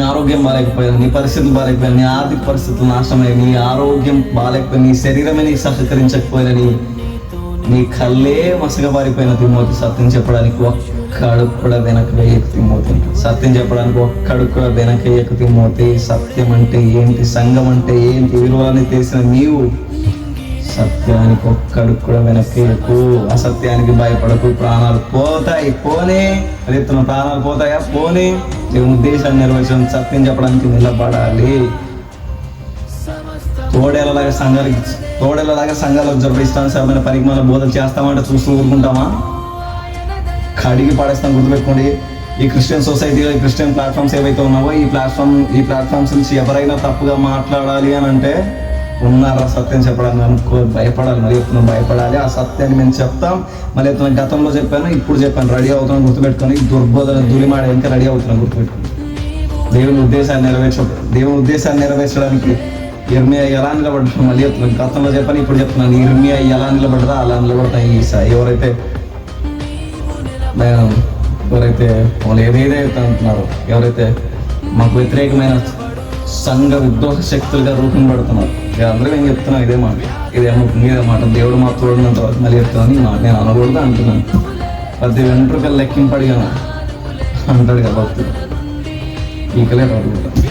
ఆరోగ్యం బాగాలేకపోయినా, నీ పరిస్థితులు బాగాలేకపోయినా, నీ ఆర్థిక పరిస్థితులు నాశనమై, నీ ఆరోగ్యం బాగాలేకపోయినా, నీ శరీరమే నీకు సహకరించకపోయినా, నీ కళ్ళే మసగబారిపోయిన తిమ్మోతి, సత్యం చెప్పడానికి ఒక్క అడుగు కూడా వెనక వేయకు తిమ్మోతి. సత్యం చెప్పడానికి ఒక్క అడుగు కూడా వెనక వేయకు తిమ్మోతి. సత్యం అంటే ఏంటి, సంఘం అంటే ఏంటి, విలువలని తెలిసిన నీవు సత్యానికి ఒక్క అడుగు కూడా వెనక్కి వేయకు. అసత్యానికి భయపడకు. ప్రాణాలు పోతాయి, పోనీ అది ప్రాణాలు పోతాయా, పోనీ. దేవుని ఉద్దేశాన్ని నెరవేర్చడం, సత్యం చెప్పడానికి నిలబడాలి. తోడేలలాగా సంఘాలకు జరుపుతాను పరిమాణ బోధలు చేస్తామంటే చూస్తూ ఊరుకుంటామా? కడిగి పడేస్తాం. గుర్తుపెట్టుకోండి, ఈ క్రిస్టియన్ సొసైటీలో, ఈ క్రిస్టియన్ ప్లాట్ఫామ్స్ ఏవైతే ఉన్నావో, ఈ ప్లాట్ఫామ్స్ నుంచి ఎవరైనా తప్పుగా మాట్లాడాలి అని అంటే ఉన్నారా సత్యం చెప్పడానికి అనుకో, భయపడాలి. మరి ఎత్తున భయపడాలి. ఆ సత్యాన్ని మేము చెప్తాం. మళ్ళీ ఎత్తున గతంలో చెప్పాను, ఇప్పుడు చెప్పాను, రెడీ అవుతున్నాం. గుర్తుపెట్టుకొని దుర్బోధన దులిమాడ ఇంకా రెడీ అవుతున్నాం. గుర్తుపెట్టుకోండి, దేవుని ఉద్దేశాన్ని నెరవేర్చడానికి ఇర్మియా ఎలా నిలబడ్డా, మళ్ళీ చెప్తున్నాను, గతంలో చెప్పాను, ఇప్పుడు చెప్తున్నాను. ఇర్మియా ఎలా నిలబడదా అలా నిలబడతా. ఎవరైతే వాళ్ళు ఏదైతే అంటున్నారో, ఎవరైతే మాకు వ్యతిరేకమైన సంఘ విద్రోహ శక్తులుగా రూపొందబడుతున్నారు, అందరూ ఏం చెప్తున్నాను, ఇదే మాట. దేవుడు మా తోడినంత వరకు మళ్ళీ చెప్తున్నాను. ఈ మాట నేను అనకూడదు అంటున్నాను. 10 వెంట్రుకలు లెక్కింపడిగా అంటాడు కదా భక్తుడు, ఈకలే పడుకుంటాను.